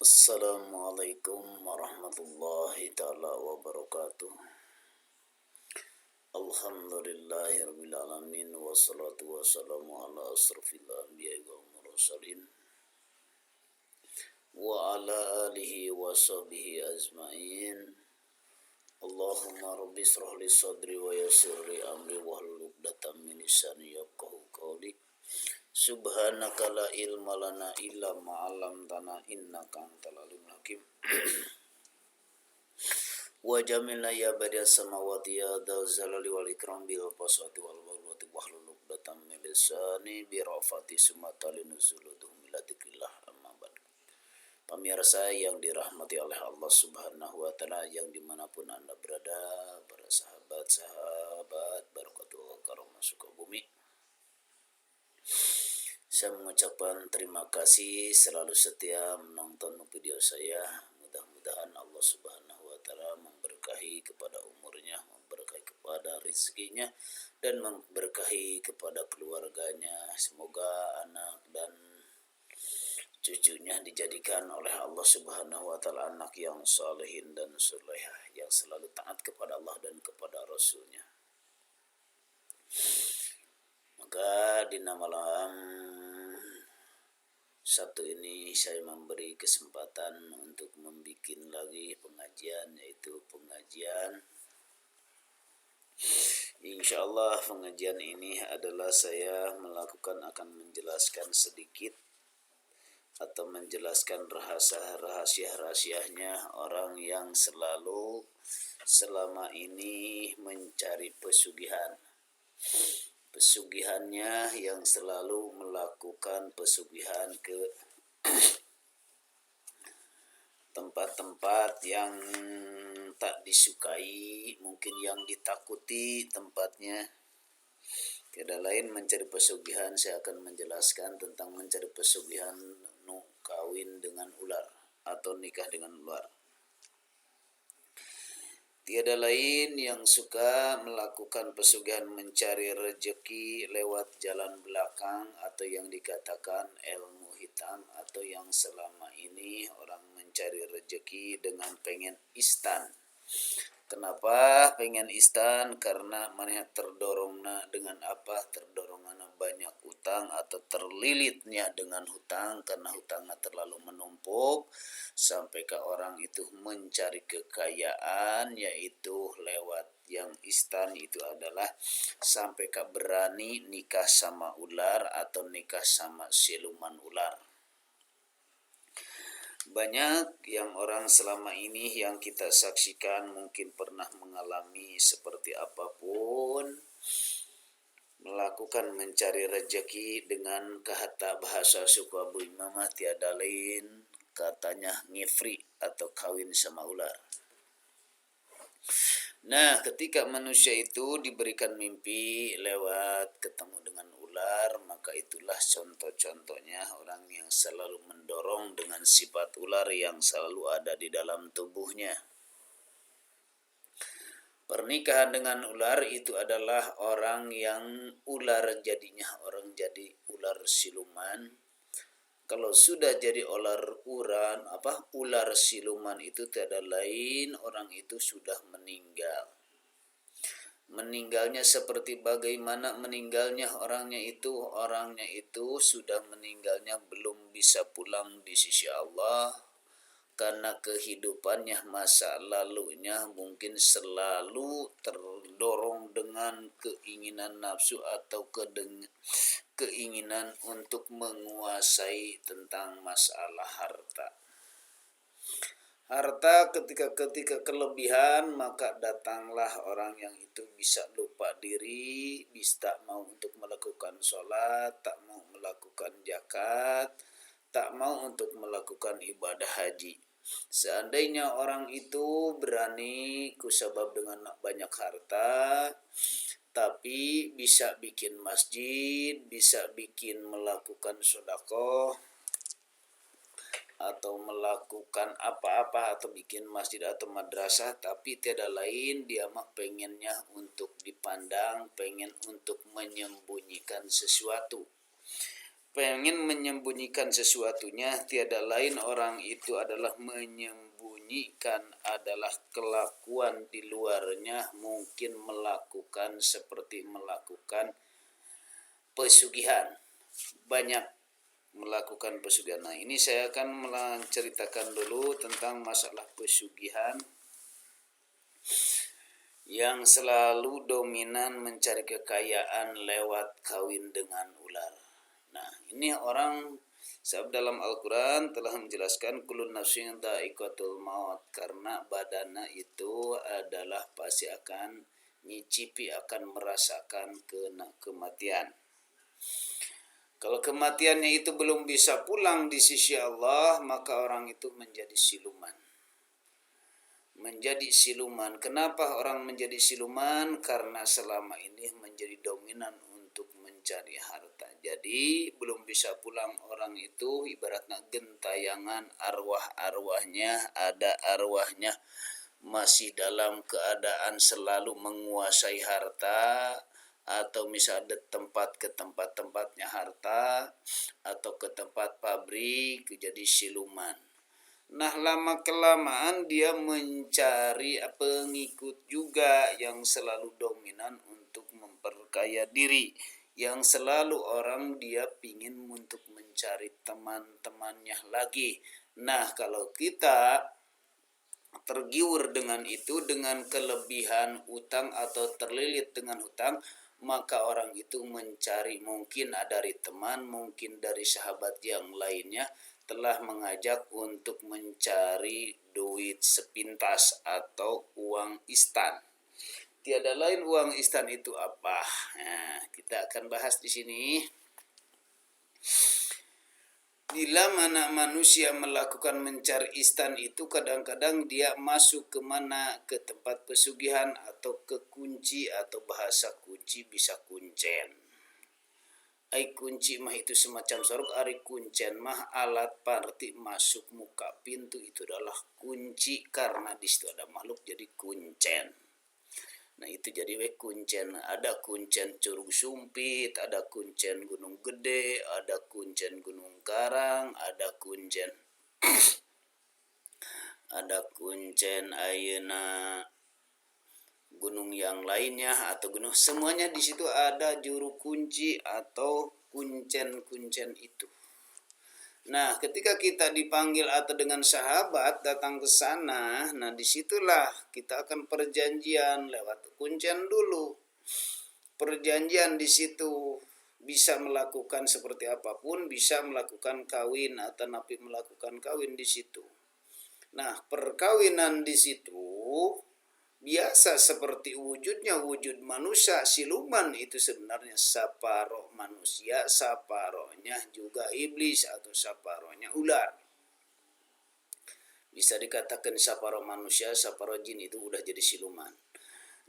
Assalamualaikum warahmatullahi ta'ala wabarakatuh. Alhamdulillahirabbil alamin wassalatu wassalamu ala asrofil anbiya'i wal mursalin wa ala alihi wa sahbihi ajmain. Allahumma rabbi israh li sadri wa yassir li amri wahlul 'uqdatam min lisani yafqahu qawli. Subhanaka la ilma lana illa ma 'allamtana innaka antal alimul hakim. Wa jamilna ya badias samawati ya dzal jalali wal ikram bil fasati wal balwati wahlul 'uqdatam min lisani bi rafati sumatalin nuzuluhum ila dzikrillah amma ba'd. Pemirsa yang dirahmati oleh Allah Subhanahu wa taala, yang dimanapun Anda berada, para sahabat barakatullah karamah Sukabumi, saya mengucapkan terima kasih selalu setia menonton video saya. Mudah-mudahan Allah Subhanahu wa taala memberkahi kepada umurnya, memberkahi kepada rezekinya, dan memberkahi kepada keluarganya. Semoga anak dan cucunya dijadikan oleh Allah Subhanahu wa taala anak yang salihin dan salehah, yang selalu taat kepada Allah dan kepada Rasulnya. Maka di malam Sabtu ini saya memberi kesempatan untuk membuat lagi pengajian, yaitu pengajian insyaallah. Pengajian ini adalah saya akan menjelaskan sedikit atau menjelaskan rahasia-rahasianya orang yang selalu selama ini mencari pesugihannya, yang selalu melakukan pesugihan ke tempat-tempat yang tak disukai, mungkin yang ditakuti tempatnya. Tiada lain mencari pesugihan. Saya akan menjelaskan tentang mencari pesugihan kawin dengan ular atau nikah dengan ular. Tiada lain yang suka melakukan pesugihan mencari rezeki lewat jalan belakang atau yang dikatakan ilmu hitam, atau yang selama ini orang mencari rezeki dengan pengen instan. Kenapa pengen instan? Karena maneh terdorongna dengan apa? Terdorongna banyak utang atau terlilitnya dengan hutang, karena hutangnya terlalu menumpuk sampai ke orang itu mencari kekayaan, yaitu lewat yang instan. Itu adalah sampai ke berani nikah sama ular atau nikah sama siluman ular. Banyak yang orang selama ini yang kita saksikan mungkin pernah mengalami seperti apapun, melakukan mencari rezeki dengan kata bahasa Sukabumi mama tiada lain katanya ngifri atau kawin sama ular. Nah, ketika manusia itu diberikan mimpi lewat ketemu dengan ular, maka itulah contoh-contohnya orang yang selalu mendorong dengan sifat ular yang selalu ada di dalam tubuhnya. Pernikahan dengan ular itu adalah orang yang ular jadinya, orang jadi ular siluman. Kalau sudah jadi ular siluman itu tiada lain orang itu sudah meninggal. Meninggalnya seperti bagaimana meninggalnya? Orangnya itu sudah meninggalnya belum bisa pulang di sisi Allah, karena kehidupannya masa lalunya mungkin selalu terdorong dengan keinginan nafsu atau keinginan untuk menguasai tentang masalah harta. Harta ketika kelebihan, maka datanglah orang yang itu bisa lupa diri, bisa tak mau untuk melakukan sholat, tak mau melakukan zakat, tak mau untuk melakukan ibadah haji. Seandainya orang itu berani kusabab dengan banyak harta, tapi bisa bikin masjid, bisa bikin melakukan sedekah, atau melakukan apa-apa, atau bikin masjid atau madrasah, tapi tiada lain dia mah pengennya untuk dipandang, pengen untuk menyembunyikan sesuatu. pengen menyembunyikan sesuatunya, tiada lain orang itu adalah menyembunyikan adalah kelakuan di luarnya, mungkin melakukan seperti melakukan pesugihan, banyak melakukan pesugihan. Nah, ini saya akan menceritakan dulu tentang masalah pesugihan yang selalu dominan mencari kekayaan lewat kawin dengan ular. Nah, ini orang sebab dalam Al-Quran telah menjelaskan kulun nafsin dha'iqatul maut, karena badannya itu adalah pasti akan nyicipi, akan merasakan kematian. Kalau kematiannya itu belum bisa pulang di sisi Allah, maka orang itu menjadi siluman. Menjadi siluman. Kenapa orang menjadi siluman? Karena selama ini menjadi dominan untuk mencari harta. Jadi belum bisa pulang orang itu, ibaratnya gentayangan arwah-arwahnya, ada arwahnya masih dalam keadaan selalu menguasai harta, atau misalnya tempat ke tempat-tempatnya harta, atau ke tempat pabrik, jadi siluman. Nah, lama-kelamaan dia mencari pengikut juga yang selalu dominan untuk memperkaya diri, yang selalu orang dia pingin untuk mencari teman-temannya lagi. Nah, kalau kita tergiur dengan itu, dengan kelebihan utang atau terlilit dengan hutang, maka orang itu mencari, mungkin dari teman, mungkin dari sahabat yang lainnya, telah mengajak untuk mencari duit sepintas atau uang instan. Tiada lain uang instan itu apa? Nah, kita akan bahas di sini. Bila mana manusia melakukan mencari instan itu, kadang-kadang dia masuk ke mana? Ke tempat pesugihan atau ke kunci, atau bahasa kunci bisa kuncen. Ai kunci mah itu semacam sorok, ari kuncen mah alat parti masuk muka pintu, itu adalah kunci, karena di situ ada makhluk jadi kuncen. Nah, itu jadi kuncen. Ada kuncen Curug Sumpit, ada kuncen Gunung Gede, ada kuncen Gunung Karang, ada kuncen ayeuna gunung yang lainnya, atau gunung, semuanya di situ ada juru kunci atau kuncen-kuncen itu. Nah, ketika kita dipanggil atau dengan sahabat datang ke sana, nah disitulah kita akan perjanjian lewat kuncen dulu. Perjanjian di situ bisa melakukan seperti apapun, bisa melakukan kawin atau napi melakukan kawin di situ. Nah, perkawinan di situ biasa seperti wujudnya wujud manusia, siluman itu sebenarnya separuh manusia, separuhnya juga iblis, atau separuhnya ular. Bisa dikatakan separuh manusia, separuh jin, itu udah jadi siluman.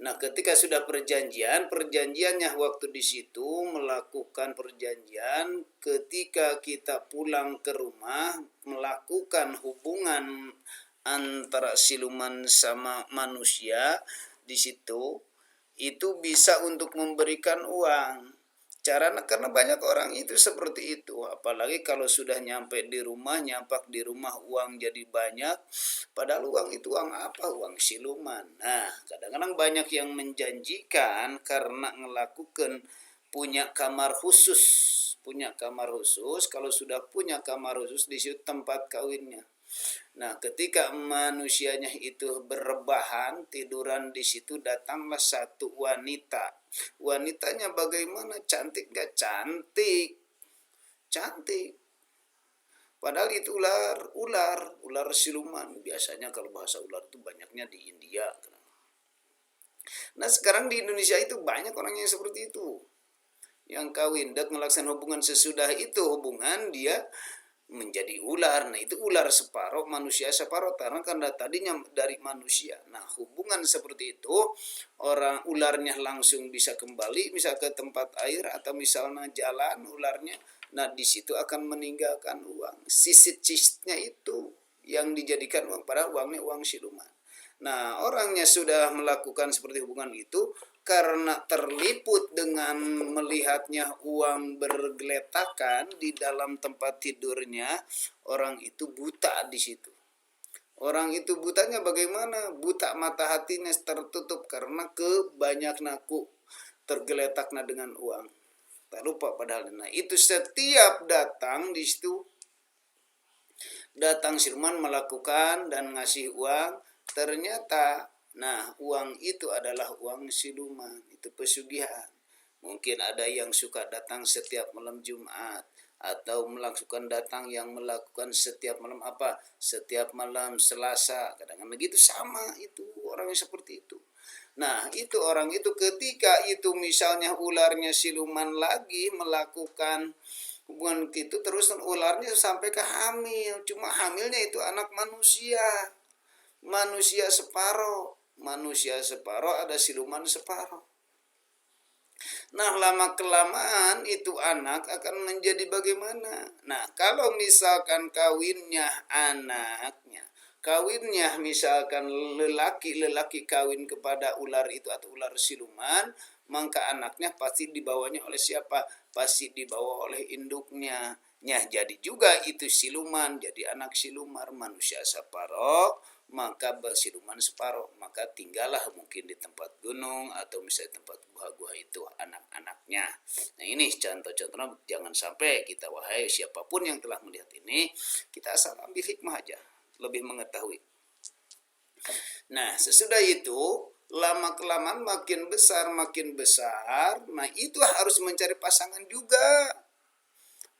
Nah, ketika sudah perjanjiannya waktu di situ melakukan perjanjian, ketika kita pulang ke rumah melakukan hubungan antara siluman sama manusia di situ, itu bisa untuk memberikan uang. Caranya, karena banyak orang itu seperti itu, apalagi kalau sudah nyampe di rumah, nyampak di rumah uang jadi banyak, padahal uang itu uang apa? Uang siluman. Nah, kadang-kadang banyak yang menjanjikan karena melakukan punya kamar khusus, kalau sudah punya kamar khusus di situ tempat kawinnya. Nah, ketika manusianya itu berrebahan, tiduran di situ, datanglah satu wanita. Wanitanya bagaimana? Cantik gak? Cantik. Padahal itu ular siluman. Biasanya kalau bahasa ular itu banyaknya di India. Nah, sekarang di Indonesia itu banyak orang yang seperti itu. Yang kawin dan melaksanakan hubungan, sesudah itu hubungan dia menjadi ular. Nah, itu ular separuh manusia separuh, karena tadinya dari manusia. Nah, hubungan seperti itu, orang ularnya langsung bisa kembali misal ke tempat air, atau misalnya jalan ularnya, nah di situ akan meninggalkan uang. Sisit-sisitnya itu yang dijadikan uang, padahal uangnya uang siluman. Nah, orangnya sudah melakukan seperti hubungan itu, karena terliput dengan melihatnya uang bergeletakan di dalam tempat tidurnya, orang itu buta di situ. Orang itu butanya bagaimana? Buta mata hatinya tertutup karena kebanyakan tergeletaknya dengan uang. Tak lupa padahal. Nah, itu setiap datang di situ, datang siluman melakukan dan ngasih uang, ternyata uang itu adalah uang siluman, itu pesugihan. Mungkin ada yang suka datang setiap malam Jumat, atau melakukan setiap malam setiap malam Selasa, kadang-kadang begitu, sama itu orang yang seperti itu. Nah, itu orang itu ketika itu misalnya ularnya siluman lagi melakukan hubungan itu, terus ularnya sampai ke hamil. Cuma hamilnya itu anak manusia. Manusia separoh. Manusia separoh, ada siluman separoh. Nah, lama-kelamaan itu anak akan menjadi bagaimana? Nah, kalau misalkan kawinnya misalkan lelaki kawin kepada ular itu atau ular siluman, maka anaknya pasti dibawanya oleh siapa? Pasti dibawa oleh induknya. Jadi juga itu siluman, jadi anak silumar, manusia separoh, maka bersiluman separuh. Maka tinggallah mungkin di tempat gunung atau misalnya tempat gua-gua itu anak-anaknya. Nah, ini contoh-contohnya, jangan sampai kita, wahai siapapun yang telah melihat ini, kita asal ambil hikmah aja, lebih mengetahui. Nah, sesudah itu lama-kelamaan makin besar, nah itu harus mencari pasangan juga.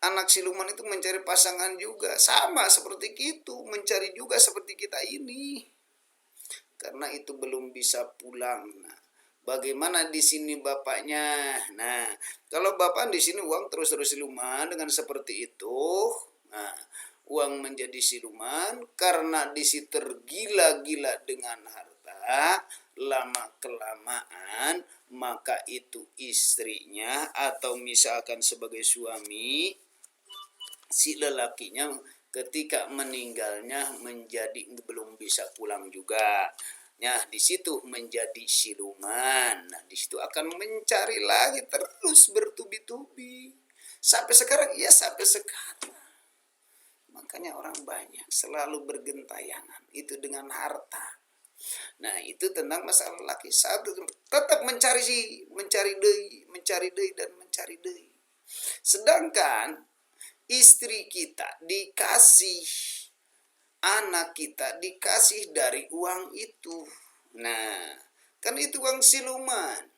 Anak siluman itu mencari pasangan juga, sama seperti itu, mencari juga seperti kita ini. Karena itu belum bisa pulang. Nah, bagaimana di sini bapaknya? Nah, kalau bapak di sini uang terus-terus siluman dengan seperti itu, nah, uang menjadi siluman karena di situ tergila-gila dengan harta, lama-kelamaan maka itu istrinya atau misalkan sebagai suami, si lelakinya ketika meninggalnya menjadi belum bisa pulang juga. Nah, di situ menjadi siluman. Nah, di situ akan mencari lagi terus bertubi-tubi. Sampai sekarang, sampai sekarang. Makanya orang banyak selalu bergentayangan itu dengan harta. Nah, itu tentang masalah laki. Satu, tetap mencari deui. Sedangkan istri kita dikasih, anak kita dikasih dari uang itu. Nah, kan itu uang siluman.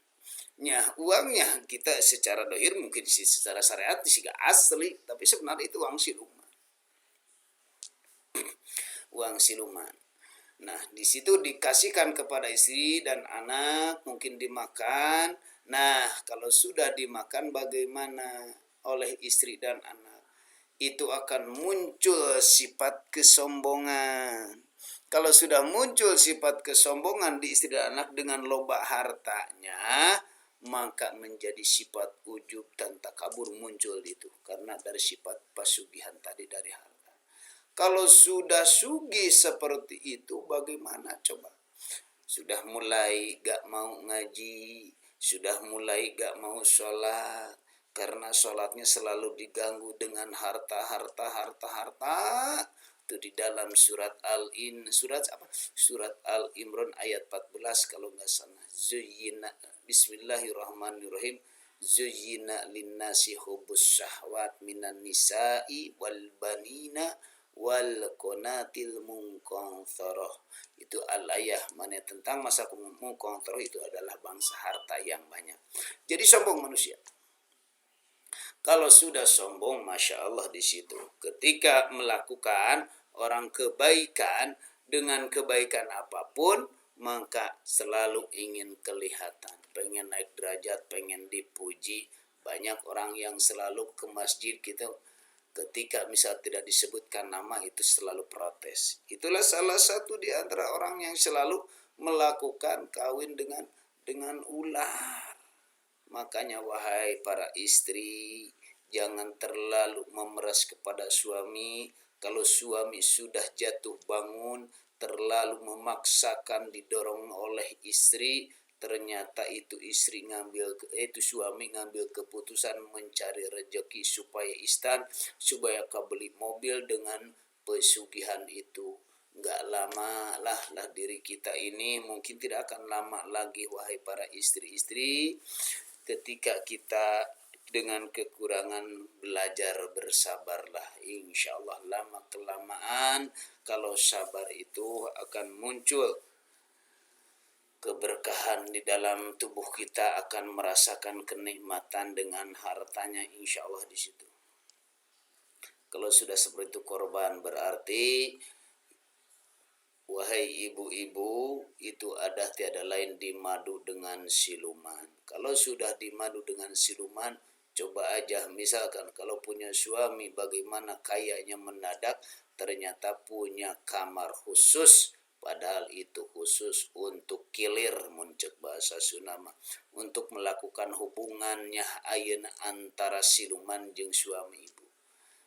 Uangnya kita secara dohir mungkin secara syariat sih gak asli, tapi sebenarnya itu uang siluman. Uang siluman. Nah, di situ dikasihkan kepada istri dan anak, mungkin dimakan. Nah, kalau sudah dimakan bagaimana oleh istri dan anak? Itu akan muncul sifat kesombongan. Kalau sudah muncul sifat kesombongan di istri dan anak dengan loba hartanya, maka menjadi sifat ujub dan takabur muncul itu. Karena dari sifat pesugihan tadi dari harta. Kalau sudah sugih seperti itu, bagaimana coba? Sudah mulai gak mau ngaji, sudah mulai gak mau sholat, karena sholatnya selalu diganggu dengan harta. Itu di dalam surat Al-Imran ayat 14 kalau nggak salah. Bismillahirrahmanirrahim. Zuyyina linnasi hubbus syahwat minan nisa'i wal banina wal qanatil munqantharah. Itu al-ayah mana tentang masa munqantharah, itu adalah bangsa harta yang banyak. Jadi sombong manusia. Kalau sudah sombong, masya Allah di situ. Ketika melakukan orang kebaikan dengan kebaikan apapun, maka selalu ingin kelihatan, pengen naik derajat, pengen dipuji. Banyak orang yang selalu ke masjid kita, ketika misal tidak disebutkan nama itu selalu protes. Itulah salah satu di antara orang yang selalu melakukan kawin dengan ular. Makanya wahai para istri, jangan terlalu memeras kepada suami. Kalau suami sudah jatuh bangun, terlalu memaksakan didorong oleh istri, ternyata itu suami ngambil keputusan mencari rejeki supaya instan, supaya kau beli mobil dengan pesugihan itu. Nggak lama lah diri kita ini mungkin tidak akan lama lagi, wahai para istri-istri, ketika kita dengan kekurangan belajar bersabarlah. Insya Allah lama kelamaan kalau sabar itu akan muncul keberkahan di dalam tubuh kita, akan merasakan kenikmatan dengan hartanya insya Allah di situ. Kalau sudah seperti itu korban, berarti wahai ibu-ibu, itu ada tiada lain dimadu dengan siluman. Kalau sudah dimadu dengan siluman, coba aja misalkan kalau punya suami bagaimana kayaknya mendadak ternyata punya kamar khusus, padahal itu khusus untuk kilir muncul bahasa Sunama, untuk melakukan hubungannya ayeuna antara siluman jeung suami ibu.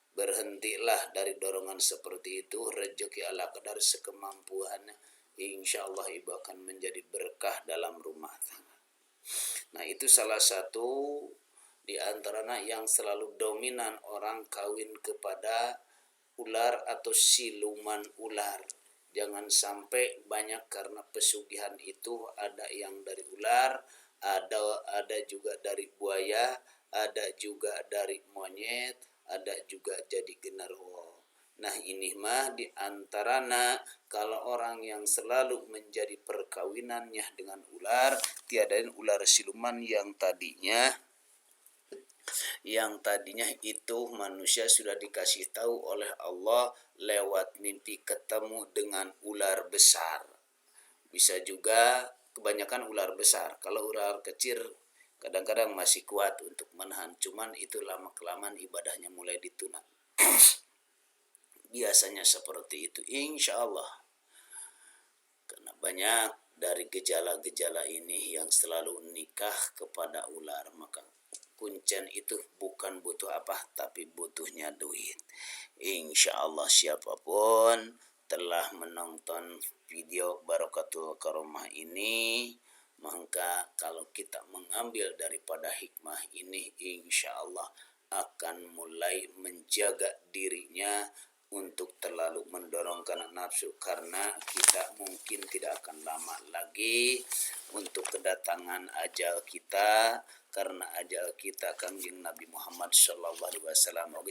Berhentilah dari dorongan seperti itu, rezeki ala kadar sekemampuannya. Insya Allah ibu akan menjadi berkah dalam rumah tangga. Nah itu salah satu di antaranya yang selalu dominan orang kawin kepada ular atau siluman ular. Jangan sampai banyak karena pesugihan itu ada yang dari ular, ada juga dari buaya, ada juga dari monyet, ada juga jadi genarwo. Nah ini mah diantarana kalau orang yang selalu menjadi perkawinannya dengan ular, tiadain ular siluman yang tadinya itu manusia sudah dikasih tahu oleh Allah lewat mimpi ketemu dengan ular besar. Bisa juga kebanyakan ular besar. Kalau ular kecil kadang-kadang masih kuat untuk menahan, cuman itu lama kelamaan ibadahnya mulai dituna. Biasanya seperti itu insya Allah, karena banyak dari gejala-gejala ini yang selalu nikah kepada ular. Maka kuncen itu bukan butuh apa, tapi butuhnya duit. Insya Allah siapapun telah menonton video Barokatul Karomah ini, maka kalau kita mengambil daripada hikmah ini, insya Allah akan mulai menjaga dirinya untuk terlalu mendorongkan nafsu, karena kita mungkin tidak akan lama lagi untuk kedatangan ajal kita, karena ajal kita Kangjeng Nabi Muhammad SAW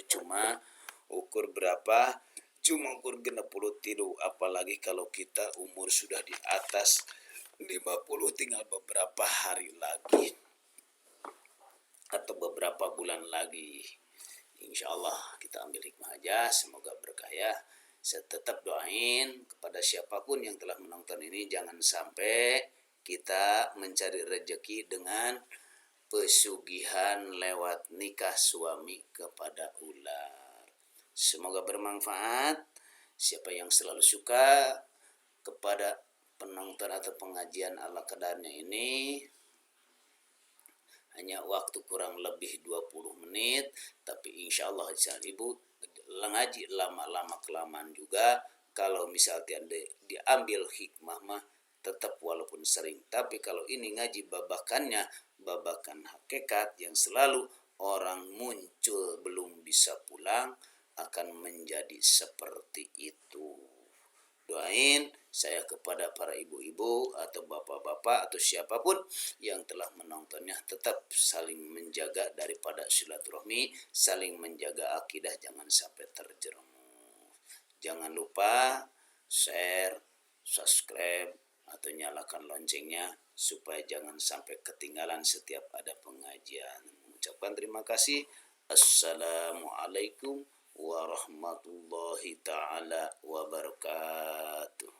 cuma ukur berapa? Cuma ukur 63, apalagi kalau kita umur sudah di atas 50, tinggal beberapa hari lagi atau beberapa bulan lagi. Insya Allah kita ambil hikmah aja, semoga berkah ya. Saya tetap doain kepada siapapun yang telah menonton ini, jangan sampai kita mencari rezeki dengan pesugihan lewat nikah suami kepada ular. Semoga bermanfaat. Siapa yang selalu suka kepada penonton atau pengajian ala kadarnya ini, hanya waktu kurang lebih 20 menit, tapi insya Allah ibu ngaji lama-lama kelamaan juga. Kalau misalnya diambil hikmah mah tetap walaupun sering, tapi kalau ini ngaji babakan hakikat yang selalu orang muncul belum bisa pulang, akan menjadi seperti itu. Doain saya kepada para ibu-ibu atau bapak-bapak atau siapapun yang telah menontonnya, tetap saling menjaga daripada silaturahmi, saling menjaga akidah, jangan sampai terjerumus. Jangan lupa share, subscribe, atau nyalakan loncengnya supaya jangan sampai ketinggalan setiap ada pengajian. Mengucapkan terima kasih. Assalamualaikum warahmatullahi ta'ala wabarakatuh.